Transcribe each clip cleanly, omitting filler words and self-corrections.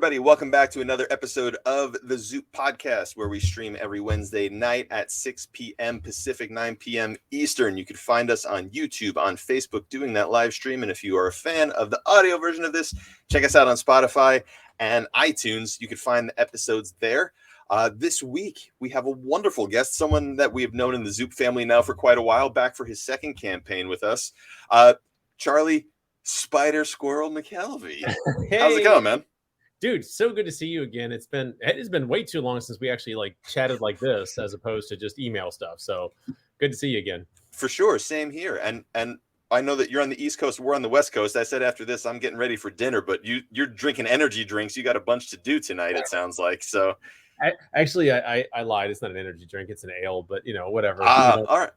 everybody. Welcome back to another episode of the Zoop Podcast, where we stream every Wednesday night at 6 p.m. Pacific, 9 p.m. Eastern. You can find us on YouTube, on Facebook, doing that live stream. And if you are a fan of the audio version of this, check us out on Spotify and iTunes. You can find the episodes there. This week, we have a wonderful guest, someone that we have known in the Zoop family now for quite a while, back for his second campaign with us. Charlie Spider-Squirrel McElvy. Hey. How's it going, man? Dude, so good to see you again. It has been way too long since we actually chatted like this, as opposed to just email stuff. So good to see you again. For sure, same here. And I know that you're on the East Coast, we're on the West Coast. I said after this, I'm getting ready for dinner, but you're drinking energy drinks. You got a bunch to do tonight, it sounds like. So I lied. It's not an energy drink. It's an ale, but whatever. All right.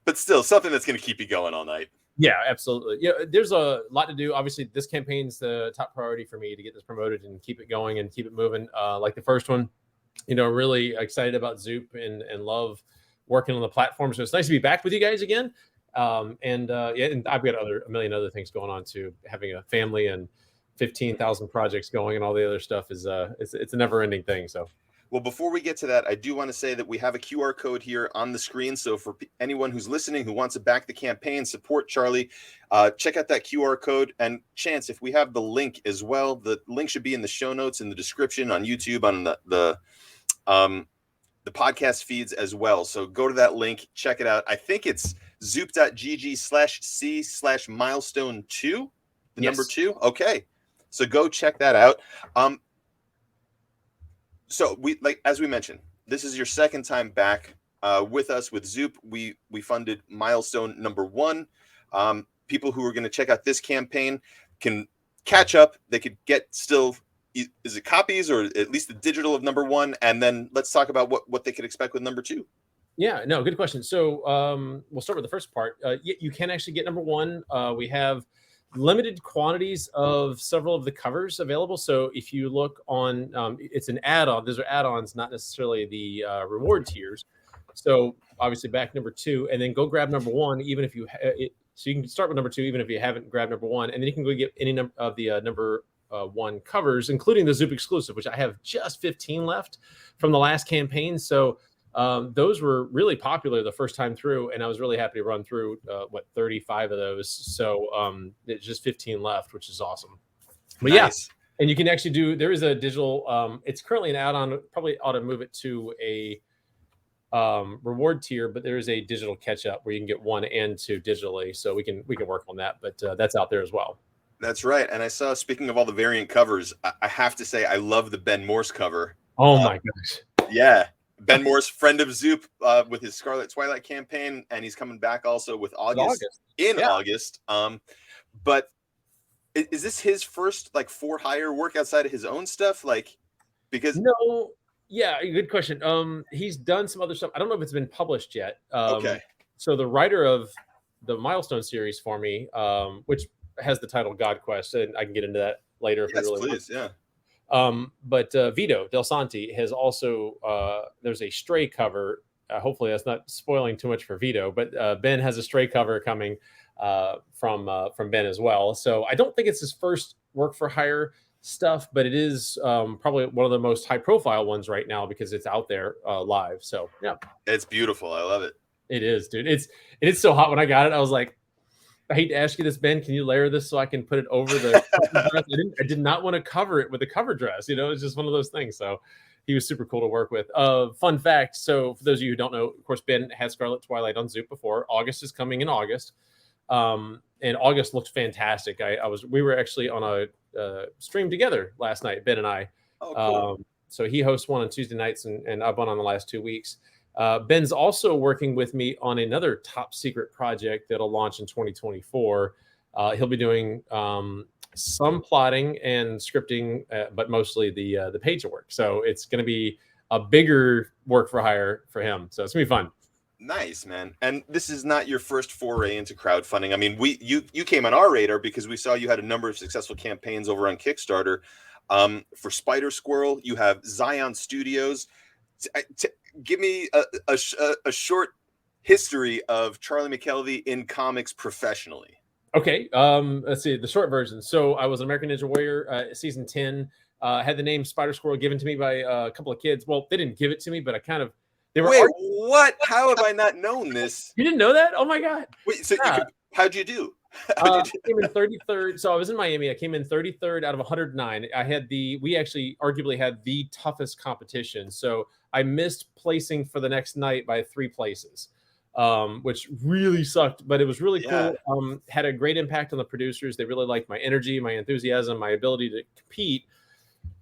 But still, something that's going to keep you going all night. Yeah, absolutely. Yeah, there's a lot to do. Obviously, this campaign's the top priority for me to get this promoted and keep it going and keep it moving. Like the first one, really excited about Zoop and love working on the platform. So it's nice to be back with you guys again. And I've got a million other things going on too. Having a family and 15,000 projects going and all the other stuff is it's a never ending thing. So. Well, before we get to that, I do want to say that we have a QR code here on the screen. So for anyone who's listening who wants to back the campaign, support Charlie, check out that QR code. And Chance, if we have the link as well, the link should be in the show notes in the description on YouTube, on the podcast feeds as well. So go to that link, check it out. I think it's zoop.gg/c/milestone2, the number 2. Okay. So go check that out. So as we mentioned, this is your second time back with us with Zoop. We funded Milestone number 1. People who are going to check out this campaign can catch up. They could get still, is it copies or at least the digital of number 1? And then let's talk about what they could expect with number 2. Yeah, no, good question. So we'll start with the first part. You can actually get number 1. We have limited quantities of several of the covers available. So if you look on, it's an add-on. Those are add-ons, not necessarily the reward tiers. So obviously back number 2, and then go grab number 1, even if you so you can start with number 2, even if you haven't grabbed number 1, and then you can go get any number of the number 1 covers, including the Zoop exclusive, which I have just 15 left from the last campaign. So those were really popular the first time through, and I was really happy to run through 35 of those. So it's just 15 left, which is awesome. But nice. Yeah, and you can actually there is a digital. It's currently an add-on. Probably ought to move it to a reward tier, but there is a digital catch-up where you can get 1 and 2 digitally. So we can work on that, but that's out there as well. That's right. And I saw, speaking of all the variant covers, I have to say I love the Ben Morse cover. Oh my gosh. Yeah. Ben Morse, friend of Zoop, with his Scarlet Twilight campaign, and he's coming back also with August. But is this his first for hire work outside of his own stuff? Because no, yeah, good question. He's done some other stuff. I don't know if it's been published yet. Okay. So the writer of the Milestone series for me, which has the title God Quest, and I can get into that later if you really want. Yeah. But Vito Del Santi has also there's a Stray cover. Hopefully that's not spoiling too much for Vito, but Ben has a Stray cover coming from Ben as well. So I don't think it's his first work for hire stuff, but it is probably one of the most high profile ones right now because it's out there live. So yeah, it's beautiful. I love it. It is, dude. It's so hot. When I got it, I was like, I hate to ask you this, Ben. Can you layer this so I can put it over the dress? I did not want to cover it with a cover dress. It's just one of those things. So he was super cool to work with. Fun fact. So for those of you who don't know, of course, Ben had Scarlet Twilight on Zoop before. August is coming in August. And August looks fantastic. We were actually on a stream together last night, Ben and I. Oh, cool. So he hosts one on Tuesday nights and I've been on the last 2 weeks. Ben's also working with me on another top secret project that'll launch in 2024. He'll be doing some plotting and scripting, but mostly the page work. So it's going to be a bigger work for hire for him. So it's going to be fun. Nice, man. And this is not your first foray into crowdfunding. I mean, you came on our radar because we saw you had a number of successful campaigns over on Kickstarter. For Spider-Squirrel, you have Xion Studios. Give me a short history of Charlie McElvy in comics professionally. Okay, let's see the short version. So I was an American Ninja Warrior season 10. Had the name Spider-Squirrel given to me by a couple of kids. Well, they didn't give it to me, but they were. Wait, what? How have I not known this? You didn't know that? Oh my God. Wait, so how'd you do? I came in 33rd. So I was in Miami. I came in 33rd out of 109. We actually arguably had the toughest competition. So I missed placing for the next night by 3 places, which really sucked, but it was really cool. Had a great impact on the producers. They really liked my energy, my enthusiasm, my ability to compete.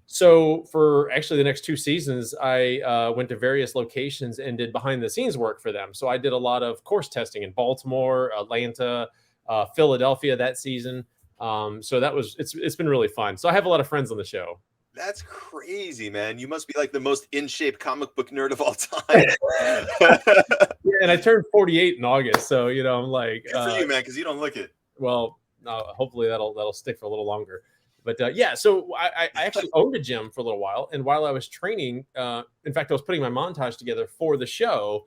So for actually the next 2 seasons, I went to various locations and did behind the scenes work for them. So I did a lot of course testing in Baltimore, Atlanta, Philadelphia that season. So it's been really fun. So I have a lot of friends on the show. That's crazy, man. You must be like the most in shape comic book nerd of all time. Yeah, and I turned 48 in August. So, I'm like, good for you, man, because you don't look it. Well, hopefully that'll stick for a little longer. But so I actually owned a gym for a little while. And while I was training, in fact, I was putting my montage together for the show.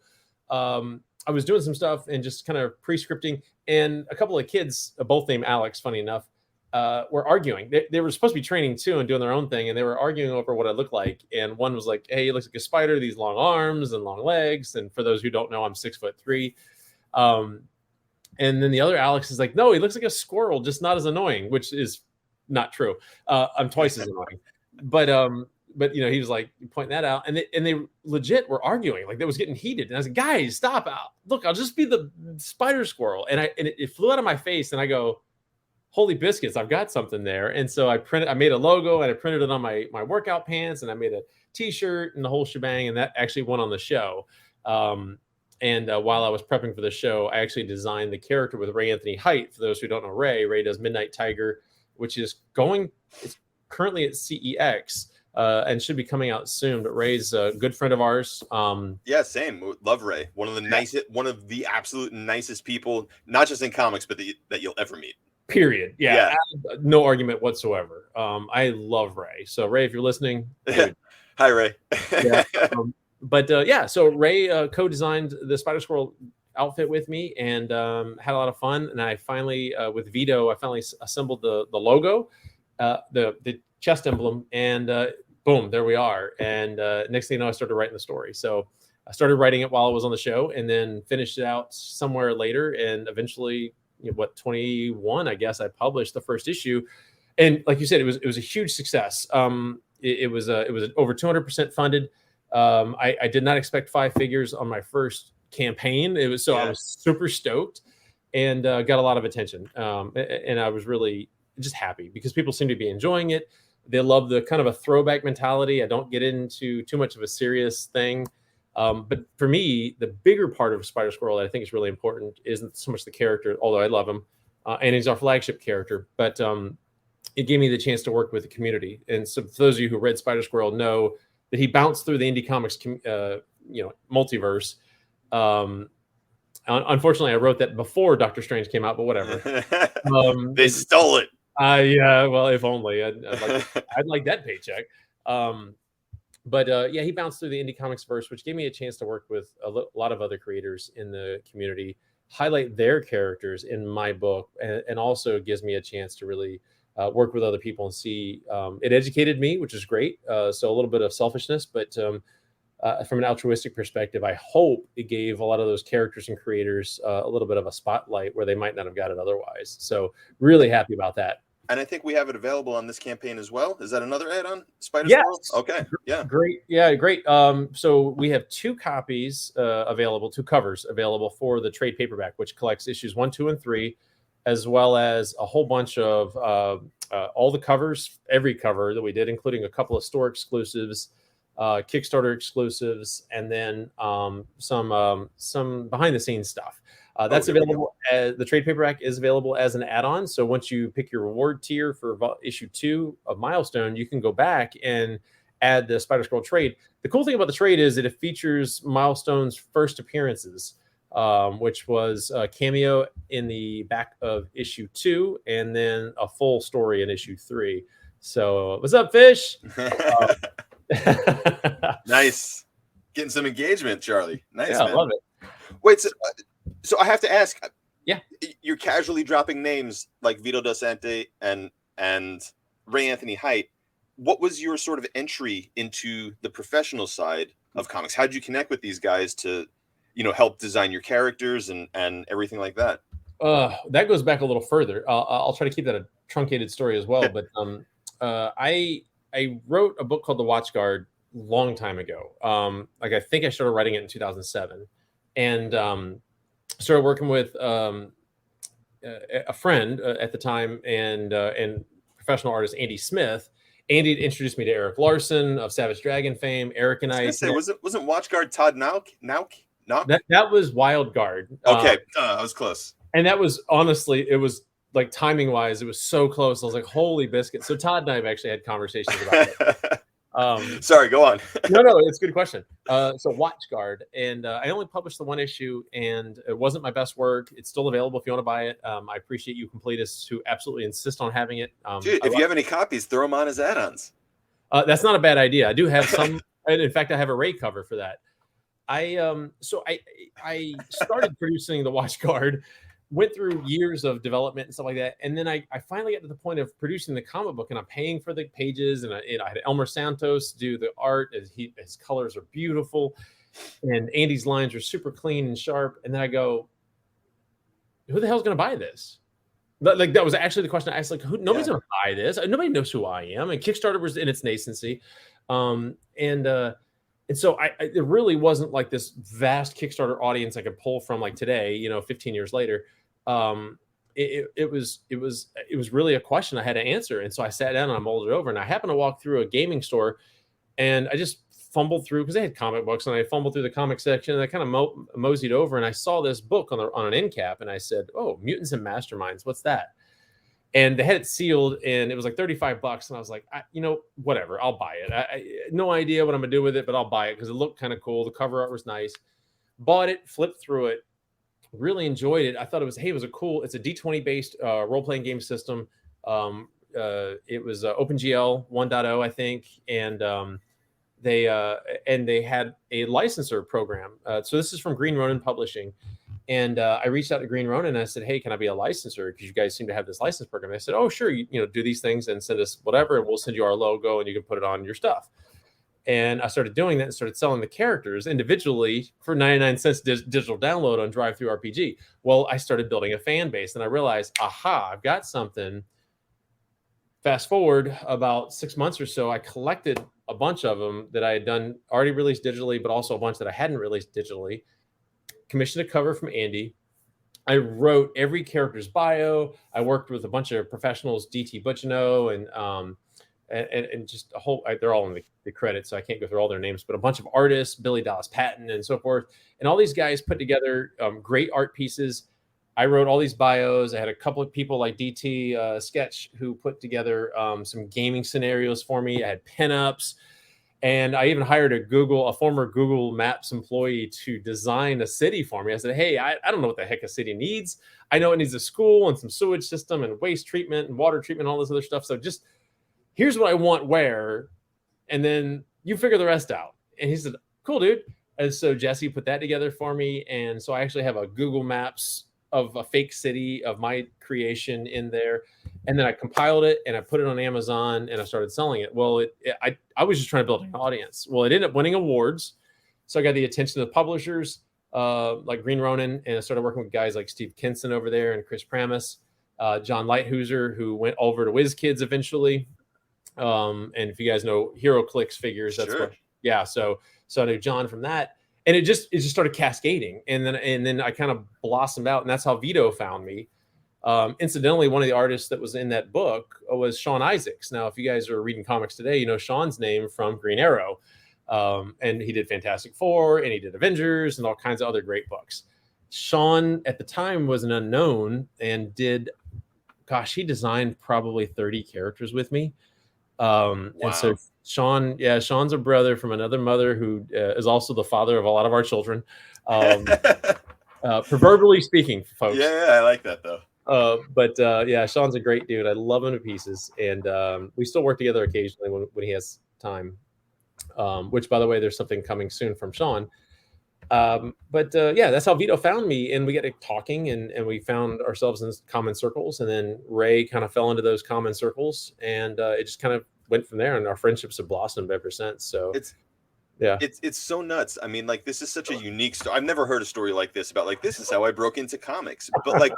I was doing some stuff and just kind of pre-scripting. And a couple of kids, both named Alex, funny enough, were arguing. They were supposed to be training too and doing their own thing. And they were arguing over what I looked like. And one was like, hey, he looks like a spider, these long arms and long legs. And for those who don't know, I'm 6'3". And then the other Alex is like, no, he looks like a squirrel, just not as annoying, which is not true. I'm twice as annoying. But he was like pointing that out, and they legit were arguing, like that was getting heated. And I was like, guys, stop out. Look, I'll just be the spider squirrel. And it flew out of my face, and I go, holy biscuits, I've got something there. And so I made a logo, and I printed it on my workout pants, and I made a t-shirt and the whole shebang, and that actually went on the show. And while I was prepping for the show, I actually designed the character with Ray Anthony Height. For those who don't know Ray does Midnight Tiger, which is it's currently at CEX and should be coming out soon. But Ray's a good friend of ours. Yeah, same. Love Ray. One of the absolute nicest people, not just in comics, but that you'll ever meet. Period. Yeah. No argument whatsoever. I love Ray. So Ray, if you're listening, hi Ray. Yeah. So Ray co-designed the Spider-Squirrel outfit with me and had a lot of fun. And I finally, with Vito, assembled the logo, the chest emblem, and boom, there we are. And next thing you know, I started writing the story. So I started writing it while I was on the show, and then finished it out somewhere later. And eventually, 21, I guess, I published the first issue. And like you said, it was a huge success. It was over 200% funded. I did not expect 5 figures on my first campaign. I was super stoked, and got a lot of attention. And I was really just happy because people seem to be enjoying it. They love the kind of a throwback mentality. I don't get into too much of a serious thing. But for me, the bigger part of Spider-Squirrel that I think is really important isn't so much the character, although I love him, and he's our flagship character, but it gave me the chance to work with the community. And so for those of you who read Spider-Squirrel know that he bounced through the indie comics multiverse. Unfortunately, I wrote that before Doctor Strange came out, but whatever. They stole it. Yeah, well, if only. I'd like that paycheck. He bounced through the indie comics verse, which gave me a chance to work with a lot of other creators in the community, highlight their characters in my book, and also gives me a chance to really work with other people and see. It educated me, which is great. So a little bit of selfishness, but from an altruistic perspective, I hope it gave a lot of those characters and creators a little bit of a spotlight where they might not have got it otherwise. So really happy about that. And I think we have it available on this campaign as well. Is that another add-on? Spider-Squirrel? Yes. Okay. Yeah. Great. Yeah, great. So we have 2 copies available, 2 covers available for the trade paperback, which collects issues 1, 2, and 3, as well as a whole bunch of all the covers, every cover that we did, including a couple of store exclusives, Kickstarter exclusives, and then some behind-the-scenes stuff. That's available. The trade paperback is available as an add-on. So once you pick your reward tier for issue 2 of Milestone, you can go back and add the Spider-Squirrel trade. The cool thing about the trade is that it features Milestone's first appearances, which was a cameo in the back of issue 2, and then a full story in issue 3. So what's up, Fish? Nice. Getting some engagement, Charlie. Nice, yeah, man. I love it. Wait, so I have to ask. Yeah. You're casually dropping names like Vito Docente and Ray Anthony Height. what was your sort of entry into the professional side of comics? How did you connect with these guys to, help design your characters and everything like that? That goes back a little further. I'll try to keep that a truncated story as well. But I wrote a book called The WatchGuard long time ago. I think I started writing it in 2007, and started working with a friend at the time and professional artist Andy Smith. Andy introduced me to Eric Larson of Savage Dragon fame. Eric and I wasn't WatchGuard Todd Nauk? That was Wild Guard. Okay, I was close. And that was honestly, it was like timing wise, it was so close. I was like, holy biscuit. So Todd and I have actually had conversations about it. Sorry, go on. No, it's a good question. So WatchGuard, and I only published the one issue, and it wasn't my best work. It's still available if you want to buy it. I appreciate you completists who absolutely insist on having it. Dude, if you have any copies, throw them on as add-ons. That's not a bad idea. I do have some, and in fact, I have a Ray cover for that. I started producing the WatchGuard, went through years of development and stuff like that, and then I finally got to the point of producing the comic book, and I'm paying for the pages, and I had Elmer Santos do the art. His colors are beautiful, and Andy's lines are super clean and sharp. And then I go, who the hell's going to buy this? Like, that was actually the question I asked. Like, nobody's going to buy this. Nobody knows who I am. And Kickstarter was in its nascency, and so it really wasn't like this vast Kickstarter audience I could pull from like today, 15 years later. It was really a question I had to answer. And so I sat down and I mulled it over, and I happened to walk through a gaming store, and I just fumbled through, because they had comic books, and I fumbled through the comic section, and I kind of moseyed over, and I saw this book on an end cap, and I said, oh, Mutants and Masterminds, what's that? And they had it sealed, and it was like $35. And I was like, whatever, I'll buy it. I no idea what I'm gonna do with it, but I'll buy it because it looked kind of cool. The cover art was nice. Bought it, flipped through it, really enjoyed it. I thought it's a D20 based role-playing game system. It was OpenGL 1.0, I think. And they had a licensor program. So this is from Green Ronin Publishing. And I reached out to Green Ronin and I said, hey, can I be a licensor? Because you guys seem to have this license program. They said, oh, sure. You do these things and send us whatever, and we'll send you our logo and you can put it on your stuff. And I started doing that and started selling the characters individually for 99 cents digital download on Drive-Thru-RPG. Well, I started building a fan base, and I realized, aha, I've got something. Fast forward about 6 months or so, I collected a bunch of them that I had done already released digitally, but also a bunch that I hadn't released digitally. Commissioned a cover from Andy. I wrote every character's bio. I worked with a bunch of professionals, DT Butchino and just a whole, they're all in the credits, so I can't go through all their names, but a bunch of artists, Billy Dallas Patton and so forth. And all these guys put together great art pieces. I wrote all these bios. I had a couple of people like DT Sketch who put together some gaming scenarios for me. I had pinups. And I even hired a former Google Maps employee to design a city for me. I said, hey, I don't know what the heck a city needs. I know it needs a school and some sewage system and waste treatment and water treatment and all this other stuff. So just here's what I want where, and then you figure the rest out. And he said, cool, dude. And so Jesse put that together for me. And so I actually have a Google Maps of a fake city of my creation in there. And then I compiled it and I put it on Amazon and I started selling it. Well, I was just trying to build an audience. Well, it ended up winning awards. So I got the attention of the publishers like Green Ronin, and I started working with guys like Steve Kinson over there and Chris Pramis, John Lighthouser, who went over to WizKids eventually. And if you guys know HeroClix figures, that's sure. So I knew John from that. And it just started cascading. And then I kind of blossomed out, and that's how Vito found me. Incidentally, one of the artists that was in that book was Sean Isaacs. Now, if you guys are reading comics today, you know Sean's name from Green Arrow. And he did Fantastic Four, and he did Avengers and all kinds of other great books. Sean at the time was an unknown and he designed probably 30 characters with me. Wow. And so Sean's a brother from another mother who is also the father of a lot of our children. Proverbially speaking, folks. Yeah, I like that though. But Sean's a great dude. I love him to pieces, and we still work together occasionally when he has time. Which, by the way, there's something coming soon from Sean. That's how Vito found me, and we got to talking, and we found ourselves in common circles, and then Ray kind of fell into those common circles, and it just kind of went from there, and our friendships have blossomed ever since. So it's so nuts. I mean, like, this is such a unique story. I've never heard a story like this about, like, this is how I broke into comics. But like,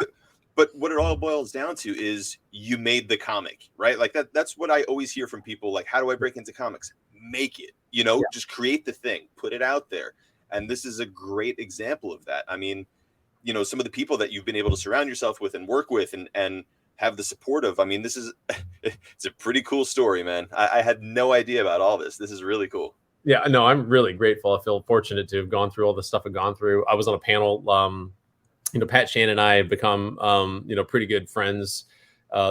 but what it all boils down to is you made the comic, right? Like that's what I always hear from people. Like, how do I break into comics? Make it, just create the thing, put it out there. And this is a great example of that. I mean, some of the people that you've been able to surround yourself with and work with and have the support of, I mean, this is, it's a pretty cool story, man. I had no idea about all this. This is really cool. Yeah, no, I'm really grateful. I feel fortunate to have gone through all the stuff I've gone through. I was on a panel, Pat Shannon and I have become, pretty good friends,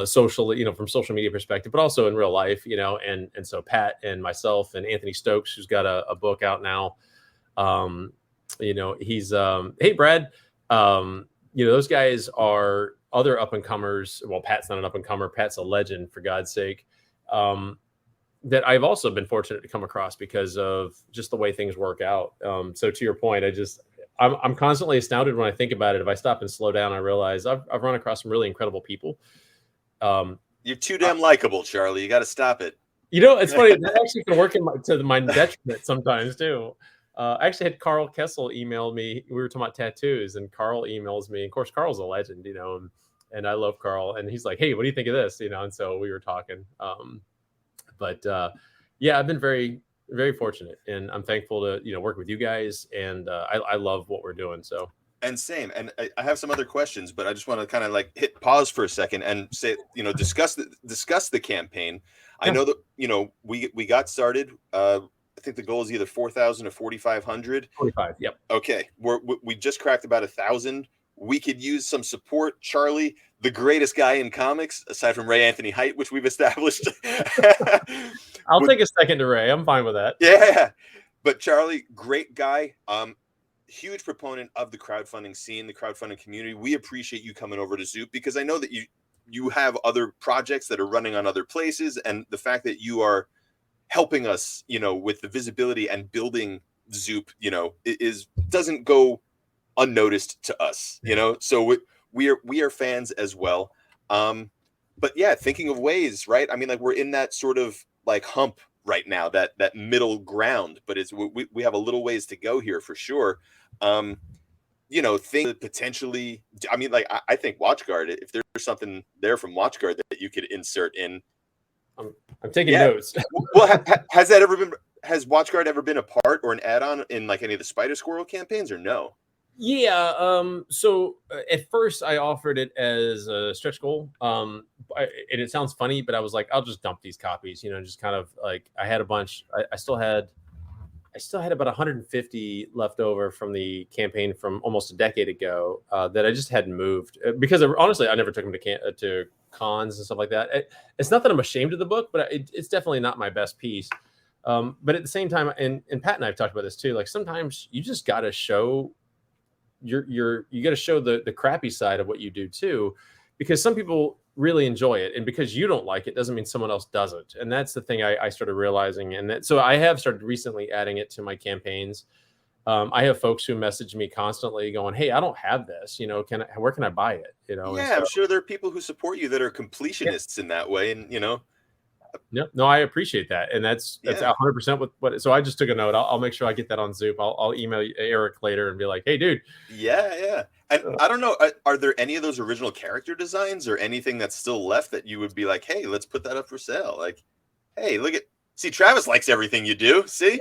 socially, from social media perspective, but also in real life, and so Pat and myself and Anthony Stokes, who's got a book out now, he's, hey, Brad, those guys are other up and comers. Well, Pat's not an up and comer. Pat's a legend, for God's sake, that I've also been fortunate to come across because of just the way things work out. So to your point, I'm constantly astounded when I think about it. If I stop and slow down, I realize I've run across some really incredible people. You're too damn likable, Charlie. You got to stop it. It's funny. That actually can work to my detriment sometimes too. I actually had Carl Kessel email me. We were talking about tattoos, and Carl emails me. Of course, Carl's a legend, and I love Carl. And he's like, "Hey, what do you think of this?" And so we were talking. But I've been very, very fortunate, and I'm thankful to work with you guys, and I love what we're doing. So. And same. And I have some other questions, but I just want to kind of like hit pause for a second and say, discuss the campaign. Yeah. I know that we got started. I think the goal is either 4,000 or 4,500. 45. Yep. Okay, we just cracked about 1,000. We could use some support. Charlie, the greatest guy in comics, aside from Ray Anthony Height, which we've established. I'll take a second to Ray. I'm fine with that. Yeah, but Charlie, great guy. Huge proponent of the crowdfunding scene, the crowdfunding community. We appreciate you coming over to Zoop because I know that you have other projects that are running on other places, and the fact that you are helping us, with the visibility and building Zoop, doesn't go unnoticed to us, so we are fans as well. But yeah, thinking of ways, right? I mean, like, we're in that sort of like hump right now, that middle ground, but we have a little ways to go here for sure. Think potentially, I mean, like, I think WatchGuard, if there's something there from WatchGuard that you could insert in. I'm taking notes. Well, has WatchGuard ever been a part or an add-on in like any of the Spider-Squirrel campaigns, or no? Yeah. So at first I offered it as a stretch goal. And it sounds funny, but I was like, I'll just dump these copies, just kind of like, I had a bunch. I still had about 150 left over from the campaign from almost a decade ago that I just hadn't moved because honestly, I never took them to cons and stuff like that. It's not that I'm ashamed of the book, but it's definitely not my best piece. But at the same time, and Pat and I have talked about this too, like, sometimes you just got to show you got to show the crappy side of what you do too, because some people really enjoy it, and because you don't like it doesn't mean someone else doesn't. And that's the thing I started realizing, and so I have started recently adding it to my campaigns. I have folks who message me constantly going, "Hey, I don't have this, where can I buy it?" Yeah, I'm sure there are people who support you that are completionists in that way, and No, I appreciate that, and that's 100% with what. So I just took a note. I'll make sure I get that on Zoop. I'll email Eric later and be like, "Hey, dude." Yeah. And I don't know, are there any of those original character designs or anything that's still left that you would be like, "Hey, let's put that up for sale"? Like, hey, see, Travis likes everything you do. See,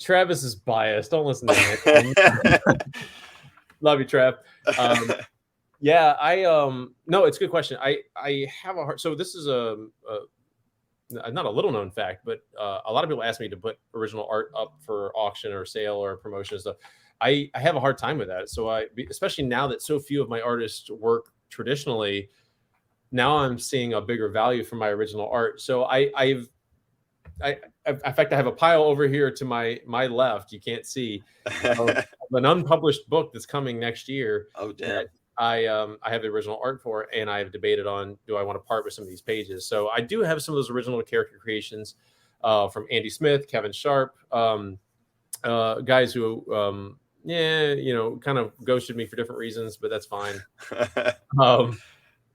Travis is biased. Don't listen to him. Love you, Trav. Yeah, no, it's a good question. I have a heart. So this is not a little known fact, but a lot of people ask me to put original art up for auction or sale or promotion and stuff. I have a hard time with that. So especially now that so few of my artists work traditionally, now I'm seeing a bigger value for my original art. So in fact, I have a pile over here to my left. You can't see of an unpublished book that's coming next year. Oh, damn. I have the original art for, and I've debated on, do I want to part with some of these pages? So I do have some of those original character creations from Andy Smith, Kevin Sharp, guys who, kind of ghosted me for different reasons, but that's fine.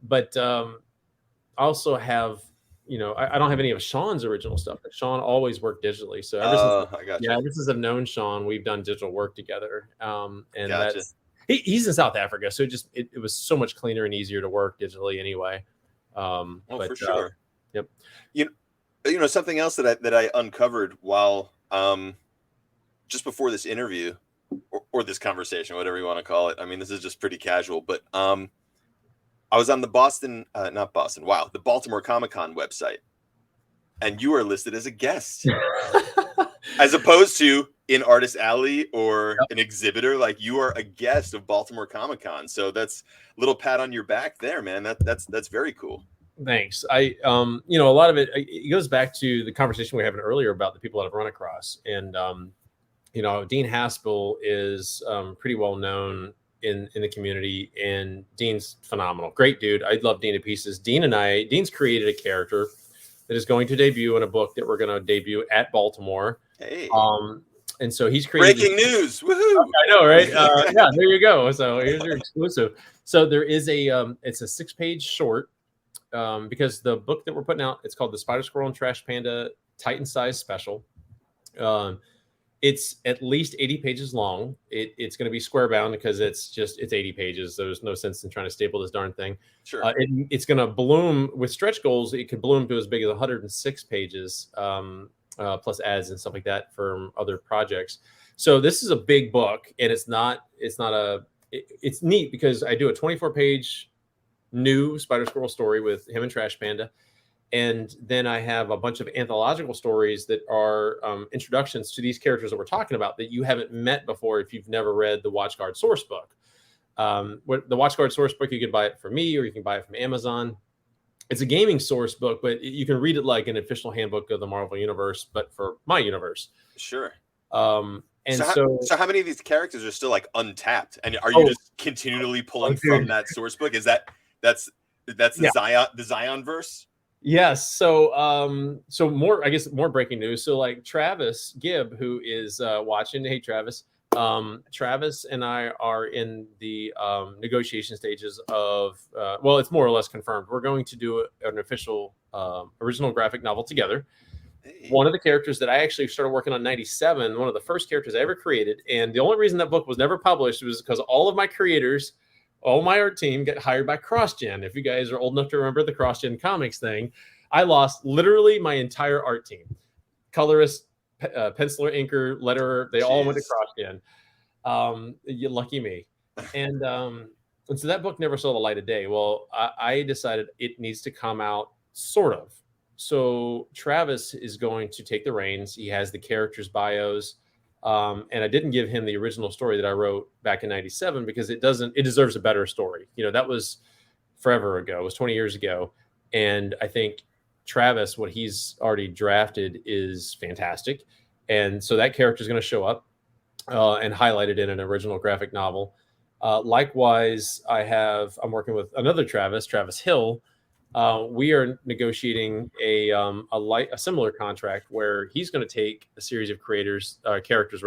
But I also have I don't have any of Sean's original stuff, but Sean always worked digitally. So ever since I got you. yeah, ever since I've known Sean, we've done digital work together. And Gotcha. he's in South Africa, so it was so much cleaner and easier to work digitally anyway. For sure. Yep. Something else that I uncovered while just before this interview or this conversation, whatever you want to call it. I mean, this is just pretty casual, but I was on the the Baltimore Comic-Con website, and you are listed as a guest, as opposed to in Artist Alley or an exhibitor. Like, you are a guest of Baltimore Comic-Con, so that's a little pat on your back there, man. That's very cool. Thanks. A lot of it goes back to the conversation we were having earlier about the people that I've run across, and Dean Haspel is pretty well known in the community, and Dean's phenomenal. Great dude. I love Dean to pieces. Dean's created a character that is going to debut in a book that we're going to debut at Baltimore. Hey. And so he's created breaking news. Woohoo! I know, right? Yeah, there you go. So here's your exclusive. So there is it's a 6-page short, because the book that we're putting out, it's called the Spider-Squirrel and Trash Panda Titan Size Special. It's at least 80 pages long. It's going to be square bound because it's 80 pages. There's no sense in trying to staple this darn thing. Sure. It's going to bloom with stretch goals. It could bloom to as big as 106 pages, plus ads and stuff like that from other projects. So this is a big book, and it's neat because I do a 24-page new Spider-Squirrel story with him and Trash Panda. And then I have a bunch of anthological stories that are introductions to these characters that we're talking about that you haven't met before if you've never read the WatchGuard Sourcebook. The WatchGuard Sourcebook, you can buy it from me or you can buy it from Amazon. It's a gaming source book, but you can read it like an official handbook of the Marvel Universe, but for my universe. Sure. So how many of these characters are still like untapped? And are you just continually pulling from that source book? That's the Xion verse? Yes. So more breaking news. So like Travis Gibb, who is watching. Hey, Travis. Travis and I are in the negotiation stages of, it's more or less confirmed. We're going to do an official original graphic novel together. Hey. One of the characters that I actually started working on in 97, one of the first characters I ever created. And the only reason that book was never published was because all of my creators, all my art team got hired by CrossGen. If you guys are old enough to remember the CrossGen Comics thing, I lost literally my entire art team. Colorist, penciler, inker, letterer, they all went to CrossGen. You lucky me. And so that book never saw the light of day. Well, I decided it needs to come out, sort of. So Travis is going to take the reins. He has the characters' bios. And I didn't give him the original story that I wrote back in 97 because it deserves a better story. That was forever ago. It was 20 years ago. And I think Travis, what he's already drafted is fantastic. And so that character is going to show up and highlighted in an original graphic novel. Likewise, I'm working with another Travis Hill. We are negotiating a similar contract where he's going to take a series of characters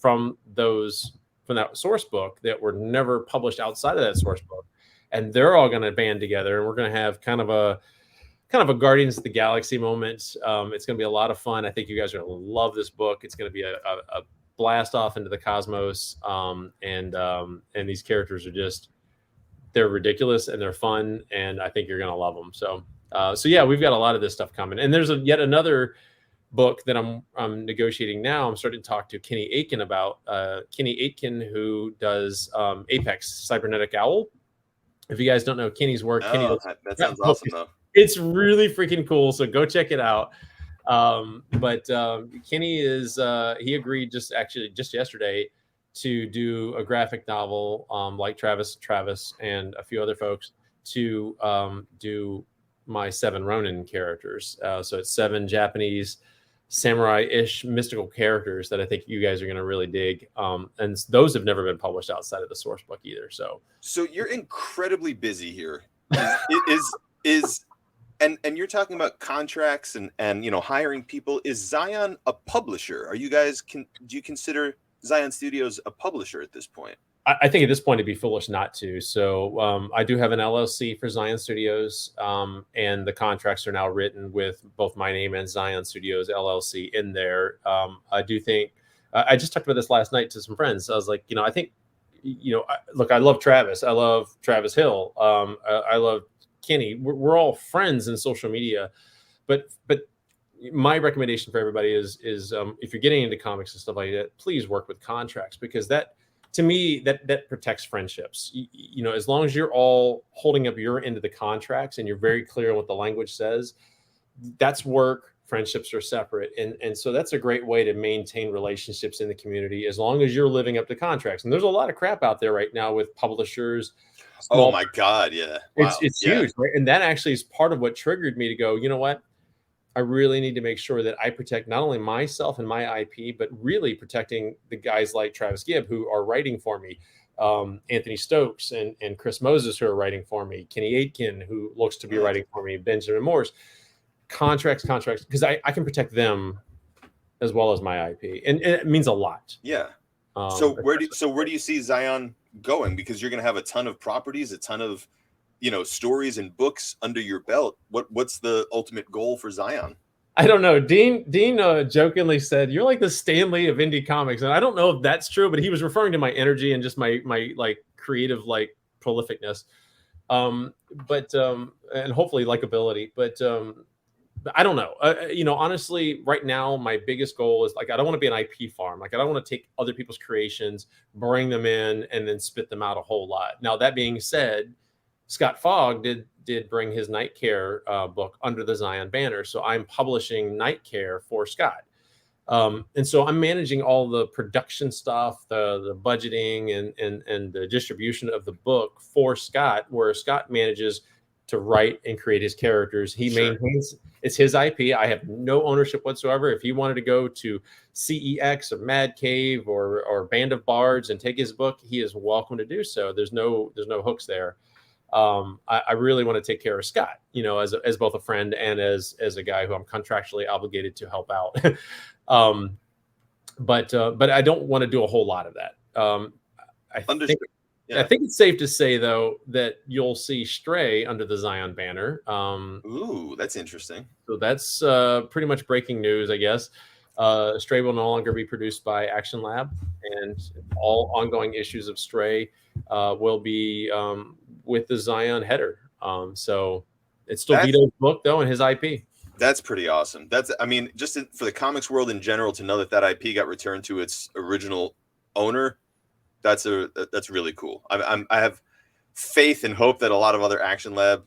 from that source book that were never published outside of that source book, and they're all going to band together, and we're going to have kind of a Guardians of the Galaxy moment. It's going to be a lot of fun. I think you guys are going to love this book. It's going to be a blast off into the cosmos, and these characters are they're ridiculous and they're fun, and I think you're going to love them. So yeah, we've got a lot of this stuff coming. And there's yet another book that I'm negotiating now. I'm starting to talk to Kenny Aitken about. Kenny Aitken, who does Apex Cybernetic Owl. If you guys don't know Kenny's work, that sounds awesome though. It's really freaking cool. So go check it out. But Kenny he agreed just yesterday to do a graphic novel, like Travis and a few other folks, to do my 7 Ronin characters. So it's 7 Japanese samurai-ish mystical characters that I think you guys are going to really dig. And those have never been published outside of the source book either. So you're incredibly busy here. And you're talking about contracts and hiring people. Is Xion a publisher? Are you guys do you consider Xion Studios a publisher at this point? I think at this point it'd be foolish not to. So I do have an LLC for Xion Studios, and the contracts are now written with both my name and Xion Studios LLC in there. I do think I just talked about this last night to some friends. I was like, I think, look, I love Travis. I love Travis Hill. I love Kenny. We're all friends in social media, but my recommendation for everybody is if you're getting into comics and stuff like that, please work with contracts, because that, to me, that protects friendships. As long as you're all holding up your end of the contracts and you're very clear on what the language says, that's work. Friendships are separate. And so that's a great way to maintain relationships in the community, as long as you're living up to contracts. And there's a lot of crap out there right now with publishers. Oh my God. Yeah. Wow. It's huge. Right? And that actually is part of what triggered me to go, you know what? I really need to make sure that I protect not only myself and my IP, but really protecting the guys like Travis Gibb, who are writing for me, Anthony Stokes and Chris Moses, who are writing for me, Kenny Aitken, who looks to be writing for me, Benjamin Morse. Contracts, because I can protect them as well as my IP, and it means a lot. Yeah. So where do you see Xion going? Because you're going to have a ton of properties, a ton of stories and books under your belt. What's the ultimate goal for Xion? I don't know. Dean jokingly said, "You're like the Stan Lee of indie comics," and I don't know if that's true, but he was referring to my energy and just my like creative prolificness, but and hopefully likability. But I don't know. Honestly, right now my biggest goal is I don't want to be an IP farm. I don't want to take other people's creations, bring them in, and then spit them out a whole lot. Now that being said, Scott Fogg did bring his Night Care book under the Xion banner. So I'm publishing Night Care for Scott. And so I'm managing all the production stuff, the budgeting and the distribution of the book for Scott, where Scott manages to write and create his characters. He maintains, it's his IP. I have no ownership whatsoever. If he wanted to go to CEX or Mad Cave or Band of Bards and take his book, he is welcome to do so. There's no hooks there. I really want to take care of Scott, as both a friend and as a guy who I'm contractually obligated to help out. But I don't want to do a whole lot of that. I think it's safe to say, though, that you'll see Stray under the Xion banner. Ooh, that's interesting. So that's pretty much breaking news, I guess. Stray will no longer be produced by Action Lab, and all ongoing issues of Stray will be with the Xion header. So it's still Vito's book, though, and his IP. That's pretty awesome. Just for the comics world in general, to know that IP got returned to its original owner, that's really cool. I have faith and hope that a lot of other Action Lab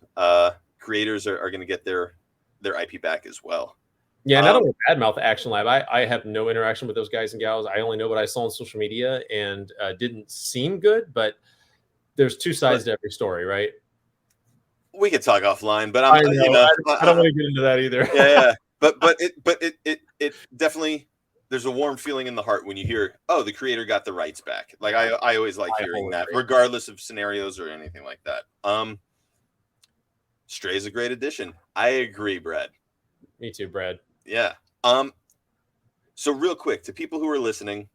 creators are going to get their IP back as well. Yeah, not only badmouth Action Lab. I have no interaction with those guys and gals. I only know what I saw on social media, and didn't seem good. But there's two sides to every story, right? We could talk offline, but I don't want to get into that either. Yeah. But it definitely, there's a warm feeling in the heart when you hear, oh, the creator got the rights back. I always like hearing that, regardless of scenarios or anything like that. Stray is a great addition. I agree, Brad. Me too, Brad. Yeah. So real quick, to people who are listening,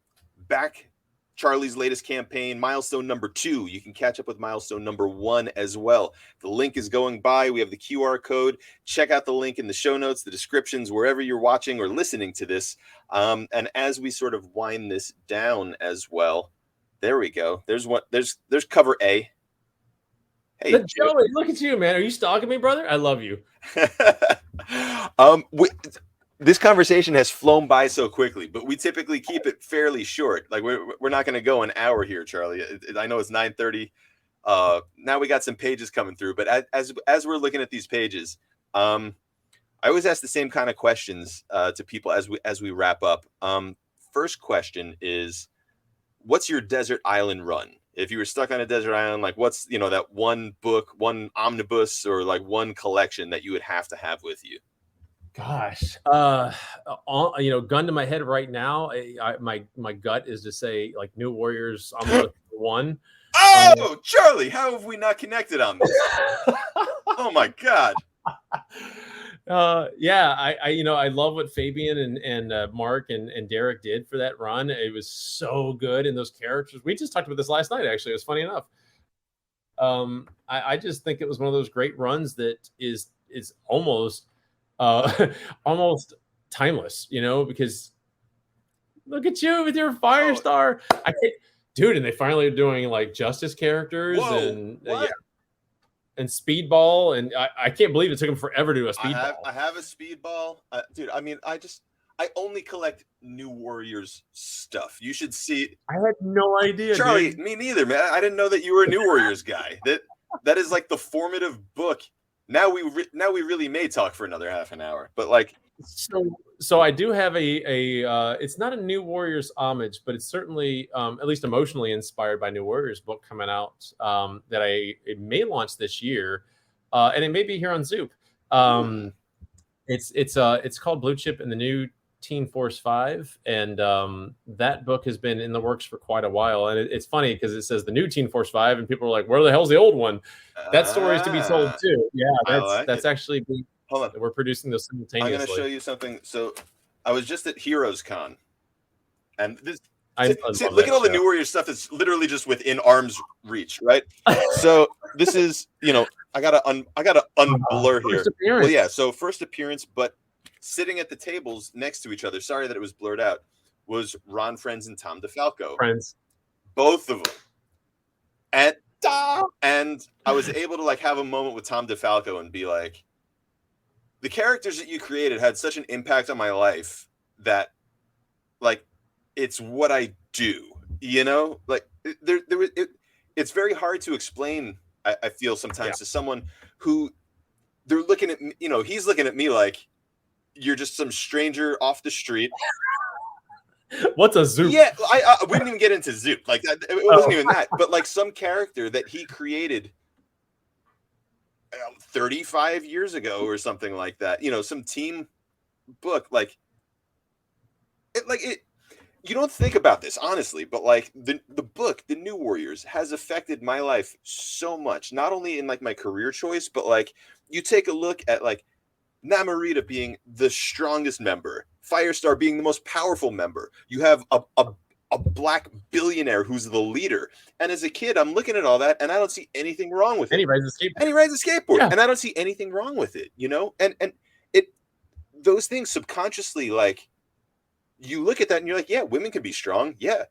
back Charlie's latest campaign, Milestone number 2. You can catch up with Milestone number 1 as well. The link is going by. We have the QR code. Check out the link in the show notes, the descriptions, wherever you're watching or listening to this. And as we sort of wind this down as well, there we go. There's cover A. Hey, Joey, look at you, man. Are you stalking me, brother? I love you. This conversation has flown by so quickly, but we typically keep it fairly short. We're not going to go an hour here, Charlie. I know it's 9:30. Now we got some pages coming through, but as we're looking at these pages, I always ask the same kind of questions to people as we wrap up. First question is, what's your desert island run? If you were stuck on a desert island, what's that one book, one omnibus, or one collection that you would have to have with you? Gosh, gun to my head right now, my gut is to say New Warriors Omnibus 1. Oh, Charlie, how have we not connected on this? Oh my God. Yeah, I love what Fabian and Mark and Derek did for that run. It was so good, and those characters. We just talked about this last night. Actually, it was funny enough. I just think it was one of those great runs that is almost almost timeless, because look at you with your Firestar. I can't, dude, and they finally are doing like Justice characters. Whoa, and what? Yeah, and Speedball, and I can't believe it took them forever to do a Speedball. I have a Speedball, dude. I mean, I only collect New Warriors stuff. You should see. I had no idea, Charlie. dude. Me neither, man. I didn't know that you were a New Warriors guy. That is like the formative book. Now we really may talk for another half an hour, but like. So I do have it's not a New Warriors homage, but it's certainly at least emotionally inspired by New Warriors book coming out that it may launch this year, and it may be here on Zoop. It's called Blue Chip and the New Teen Force 5, and that book has been in the works for quite a while. And it's funny because it says the new Teen Force 5, and people are like, "Where the hell's the old one?" That story is to be told too. Yeah, that's actually. Hold on. We're producing those simultaneously. I'm going to show you something. So I was just at Heroes Con, and this. Look at all the New Warrior stuff that's literally just within arm's reach, right? So this is, I gotta unblur here. Well, yeah. So first appearance, but sitting at the tables next to each other. Sorry that it was blurred out. Was Ron Frenz and Tom DeFalco. Friends, both of them, and I was able to like have a moment with Tom DeFalco and be like, the characters that you created had such an impact on my life that, like, it's what I do, like it's very hard to explain. I feel sometimes to someone who they're looking at, he's looking at me like you're just some stranger off the street. What's a Zoop? Yeah, I we didn't even get into Zoop. Like that, it wasn't even that, but like some character that he created 35 years ago or something like that, some team book, like it you don't think about this honestly, but like the book, The New Warriors, has affected my life so much, not only in like my career choice, but like you take a look at like Namorita being the strongest member, Firestar being the most powerful member. You have a black billionaire who's the leader. And as a kid, I'm looking at all that and I don't see anything wrong with it. And he rides a skateboard. And I don't see anything wrong with it, And those things subconsciously, like, you look at that and you're like, yeah, women can be strong. Yeah.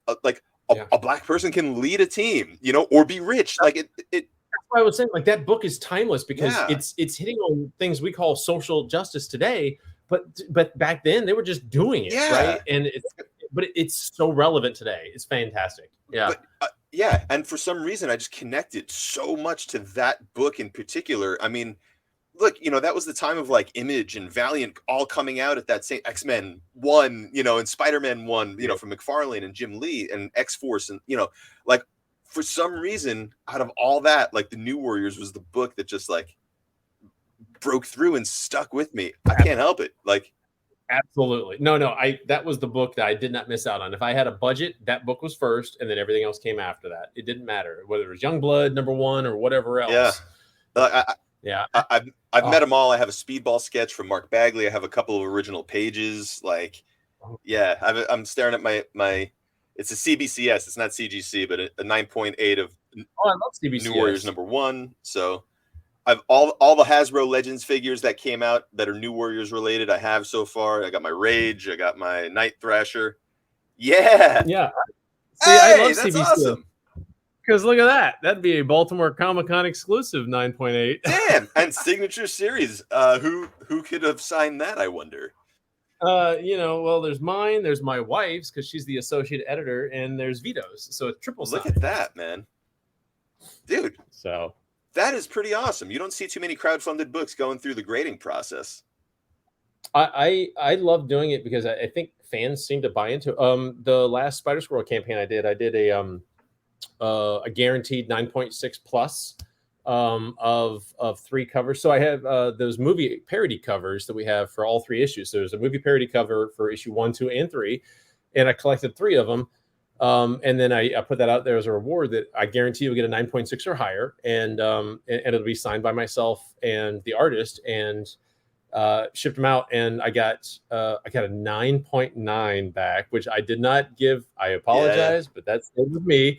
A black person can lead a team, or be rich. Like it that's why I was saying, like, that book is timeless because it's hitting on things we call social justice today, but back then they were just doing it, right? And it's so relevant today. It's fantastic. Yeah. But, and for some reason I just connected so much to that book in particular. I mean, look, that was the time of like Image and Valiant all coming out at that same X-Men 1, and Spider-Man 1, from McFarlane and Jim Lee and X-Force, and like for some reason out of all that, like The New Warriors was the book that just like broke through and stuck with me. I can't help it. Like, absolutely. No, that was the book that I did not miss out on. If I had a budget, that book was first, and then everything else came after that. It didn't matter whether it was Youngblood #1 or whatever else. I've met them all. I have a Speedball sketch from Mark Bagley. I have a couple of original pages. Like, I'm staring at my. It's a CBCS. It's not CGC, but a 9.8 of I love CBCS. New Warriors #1. So I've all the Hasbro Legends figures that came out that are New Warriors related. I have so far. I got my Rage. I got my Night Thrasher. Yeah. Yeah. See, I love that's CBCS. Awesome. Because look at that. That'd be a Baltimore Comic-Con exclusive 9.8. Damn. And Signature Series. Who could have signed that, I wonder? Well, there's mine, there's my wife's because she's the associate editor, and there's Vito's. So it's triple signed. Look at that, man. Dude. So that is pretty awesome. You don't see too many crowdfunded books going through the grading process. I love doing it because I think fans seem to buy into it. The last Spider-Squirrel campaign I did a guaranteed 9.6 plus of 3 covers. So I have those movie parody covers that we have for all 3 issues. So there's a movie parody cover for issue 1, 2, and 3, and I collected 3 of them. And then I put that out there as a reward that I guarantee you'll get a 9.6 or higher, and it'll be signed by myself and the artist. And shipped them out, and I got a 9.9 back, which I did not give. I apologize, but that's it with me.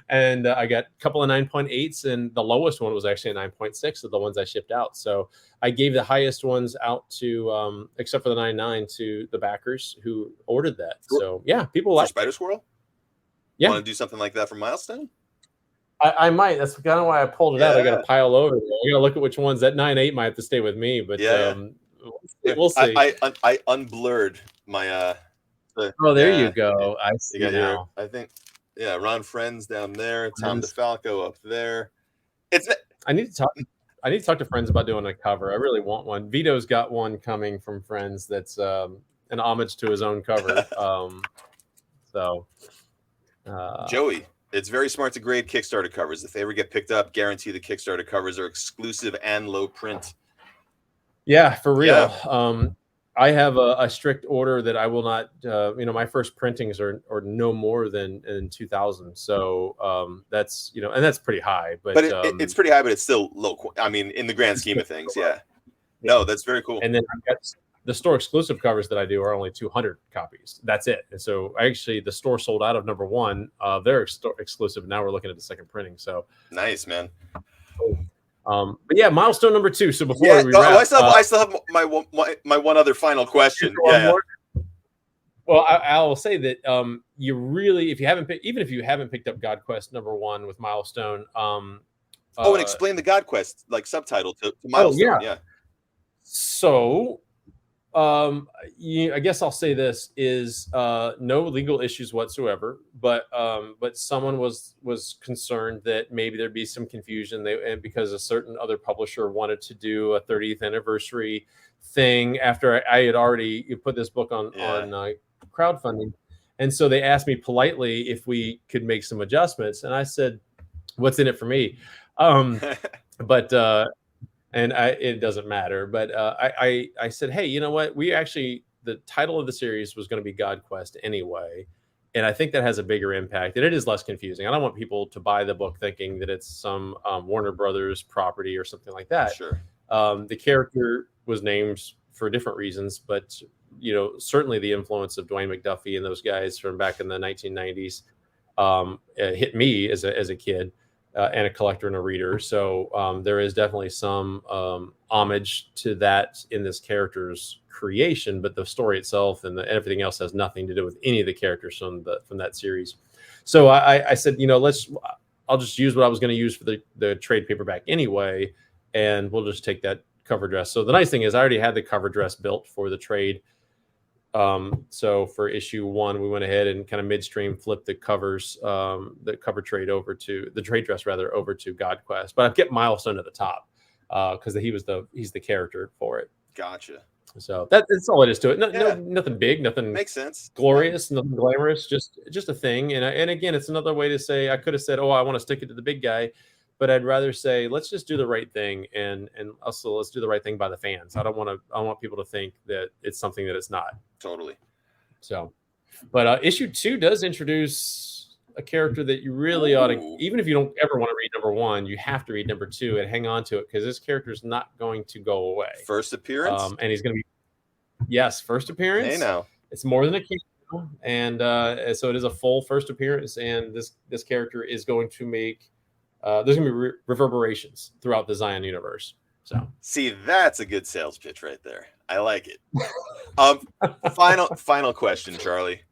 And I got a couple of 9.8s, and the lowest one was actually a 9.6 of the ones I shipped out. So I gave the highest ones out to, except for the 9.9, to the backers who ordered that. So yeah, people like Spider-Squirrel. Yeah, want to do something like that for Milestone? I might. That's kind of why I pulled it out. I got to pile over there. I got to look at which ones. That 9.8 might have to stay with me, but we'll see. I unblurred my. There you go. I see now. I think Ron Friends down there, Tom DeFalco up there. I need to talk to Friends about doing a cover. I really want one. Vito's got one coming from Friends that's an homage to his own cover. Joey, it's very smart to grade Kickstarter covers. If they ever get picked up, guarantee the Kickstarter covers are exclusive and low print. Yeah, for real. Yeah. I have a strict order that I will not, my first printings are no more than in 2000. So that's, and that's pretty high. But it's pretty high, but it's still low. I mean, in the grand scheme of things, yeah. No, that's very cool. And then I've got the store exclusive covers that I do are only 200 copies. That's it. And so actually the store sold out of number 1. They're exclusive. Now we're looking at the second printing. So nice, man. But yeah, milestone number 2. So before we wrap, I still have my one other final question. Well, I will say that you really, if you haven't picked up God Quest number 1 with Milestone. And explain the God Quest subtitle to Milestone. Yeah. So, I guess I'll say this is no legal issues whatsoever, but someone was concerned that maybe there'd be some confusion. And because a certain other publisher wanted to do a 30th anniversary thing after I had already put this book on crowdfunding, and so they asked me politely if we could make some adjustments, and I said, "What's in it for me?" And it doesn't matter. But I said, hey, you know what? The title of the series was going to be God Quest anyway. And I think that has a bigger impact. And it is less confusing. I don't want people to buy the book thinking that it's some Warner Brothers property or something like that. Sure. The character was named for different reasons. But, certainly the influence of Dwayne McDuffie and those guys from back in the 1990s hit me as a kid. And a collector and a reader. So there is definitely some homage to that in this character's creation, but the story itself and everything else has nothing to do with any of the characters from that series. So I said, I'll just use what I was going to use for the trade paperback anyway, and we'll just take that cover dress. So the nice thing is I already had the cover dress built for the trade. So for issue 1, we went ahead and kind of midstream flipped the covers, the cover trade over to the trade dress over to God Quest, but I've kept Milestone at the top because he's the character for it. Gotcha. So that's all it is to it. Nothing big, nothing makes sense, glorious, nothing glamorous, just a thing. And again, it's another way to say I could have said, I want to stick it to the big guy. But I'd rather say, let's just do the right thing, and also let's do the right thing by the fans. I don't want people to think that it's something that it's not. Totally. So, but issue 2 does introduce a character that you really ought to, even if you don't ever want to read number 1, you have to read number 2 and hang on to it because this character is not going to go away. First appearance, and he's going to be first appearance. Hey, now it's more than a cameo, and so it is a full first appearance, and this character is going to make. There's going to be reverberations throughout the Xion universe. So see, that's a good sales pitch right there. I like it. Final question, Charlie.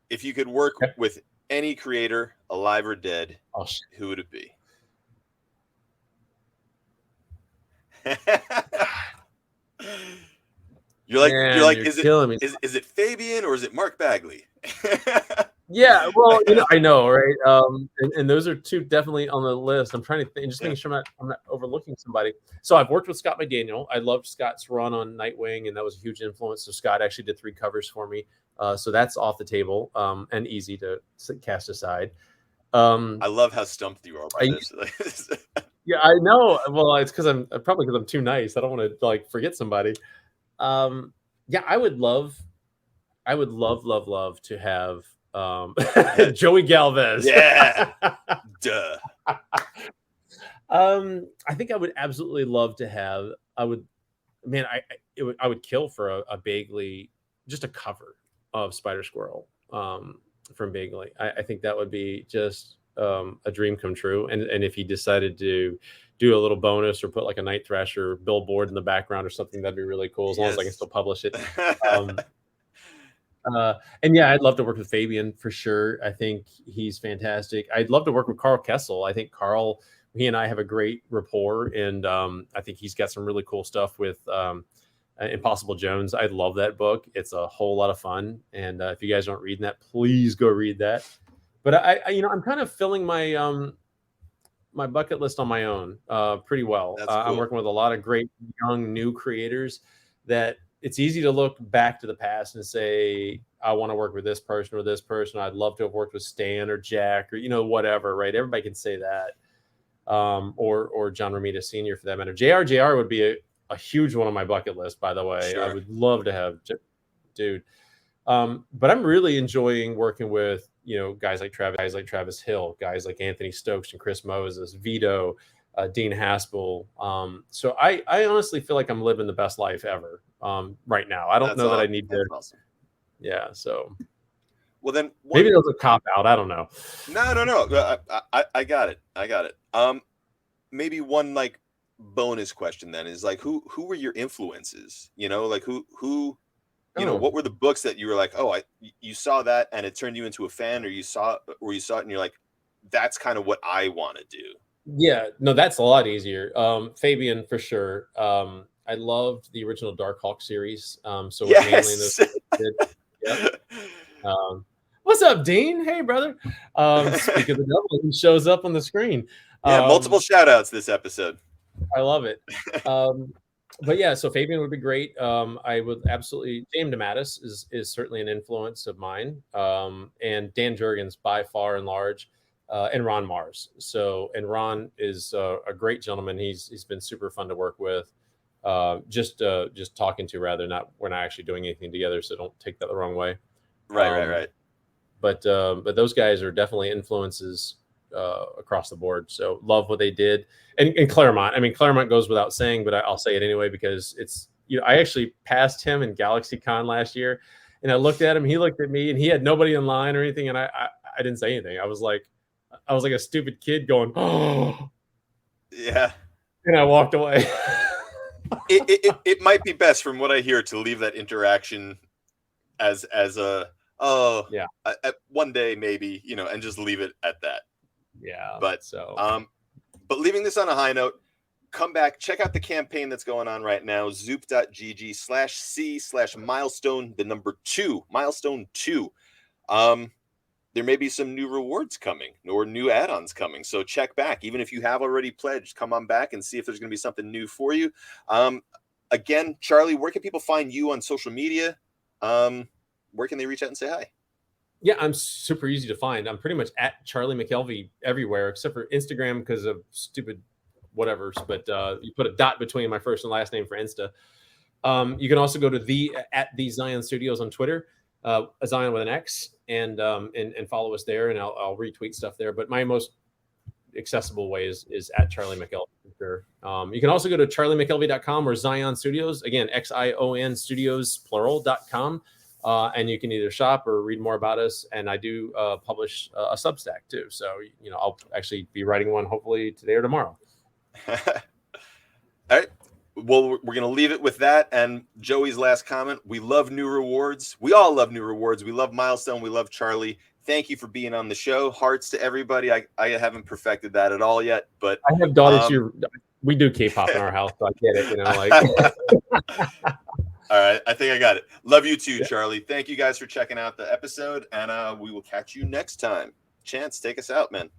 If you could work with any creator, alive or dead, who would it be? You're like, is it Fabian or is it Mark Bagley? Yeah, well, I know, right? And those are 2 definitely on the list. I'm trying to think, making sure I'm not overlooking somebody. So I've worked with Scott McDaniel. I loved Scott's run on Nightwing, and that was a huge influence. So Scott actually did 3 covers for me. So that's off the table and easy to cast aside. I love how stumped you are by this. Yeah, I know. Well, it's because I'm too nice. I don't want to forget somebody. Yeah, I would love to have Joey Galvez. Yeah. Duh. I think I would absolutely love to have. I would man, I would kill for a Bagley, just a cover of Spider-Squirrel from Bagley. I think that would be just a dream come true. And if he decided to do a little bonus or put like a Night Thrasher billboard in the background or something, that'd be really cool, as long as I can still publish it. And yeah, I'd love to work with Fabian for sure. I think he's fantastic. I'd love to work with Carl Kessel. I think Carl, he and I have a great rapport, and I think he's got some really cool stuff with Impossible Jones. I love that book. It's a whole lot of fun, and if you guys aren't reading that, please go read that. But I'm kind of filling my my bucket list on my own pretty well. That's cool. I'm working with a lot of great young new creators that it's easy to look back to the past and say, I want to work with this person or this person. I'd love to have worked with Stan or Jack or, whatever, right? Everybody can say that. Or John Romita Sr. for that matter. JR would be a huge one on my bucket list, by the way. Sure. I would love to have, dude. But I'm really enjoying working with, guys like Travis Hill, guys like Anthony Stokes and Chris Moses, Vito, Dean Haspel. So I honestly feel like I'm living the best life ever right now. I don't know that I need to. Awesome. Yeah. So. Well, then maybe there's a cop out. I don't know. No. I got it. Maybe one like bonus question then is like, who were your influences? Like who. What were the books that you were like, you saw that and it turned you into a fan, or you saw it and you're like, that's kind of what I want to do. Yeah, no, that's a lot easier. Fabian for sure. I loved the original Darkhawk series. So yes. Yep. What's up, Dean? Hey, brother. Speak of the devil, he shows up on the screen. Yeah, multiple shout outs this episode. I love it. But yeah, so Fabian would be great. I would absolutely. James DeMatteis is certainly an influence of mine, and Dan Jurgens by far and large, and Ron Mars. And Ron is a great gentleman. He's been super fun to work with. Just talking to, rather, we're not actually doing anything together, so don't take that the wrong way. Right. But those guys are definitely influences across the board. So love what they did. And Claremont. I mean, Claremont goes without saying, but I'll say it anyway because it's, I actually passed him in GalaxyCon last year, and I looked at him, he looked at me, and he had nobody in line or anything, and I didn't say anything. I was like a stupid kid going, oh yeah, and I walked away. it might be best, from what I hear, to leave that interaction as a one day maybe, and just leave it at that. Yeah. But leaving this on a high note, come back, check out the campaign that's going on right now, zoop.gg/c/milestone, the number 2, milestone 2. There may be some new rewards coming or new add-ons coming. So check back. Even if you have already pledged, come on back and see if there's going to be something new for you. Again, Charlie, where can people find you on social media? Where can they reach out and say hi? Yeah, I'm super easy to find. I'm pretty much at Charlie McElvy everywhere, except for Instagram because of stupid whatevers. But you put a dot between my first and last name for Insta. You can also go to the Xion Studios on Twitter, Xion with an X, and follow us there, and I'll retweet stuff there. But my most accessible way is at Charlie McElvy for sure. You can also go to charliemckelvy.com or Xion Studios, again, Xion Studios plural.com. And you can either shop or read more about us. And I do publish a Substack too. So, I'll actually be writing one hopefully today or tomorrow. All right. Well, we're going to leave it with that. And Joey's last comment. We love new rewards. We all love new rewards. We love Milestone. We love Charlie. Thank you for being on the show. Hearts to everybody. I haven't perfected that at all yet, but I have daughters. We do K-pop in our house, so I get it. All right, I think I got it. Love you too, Charlie. Thank you guys for checking out the episode, and we will catch you next time. Chance, take us out, man.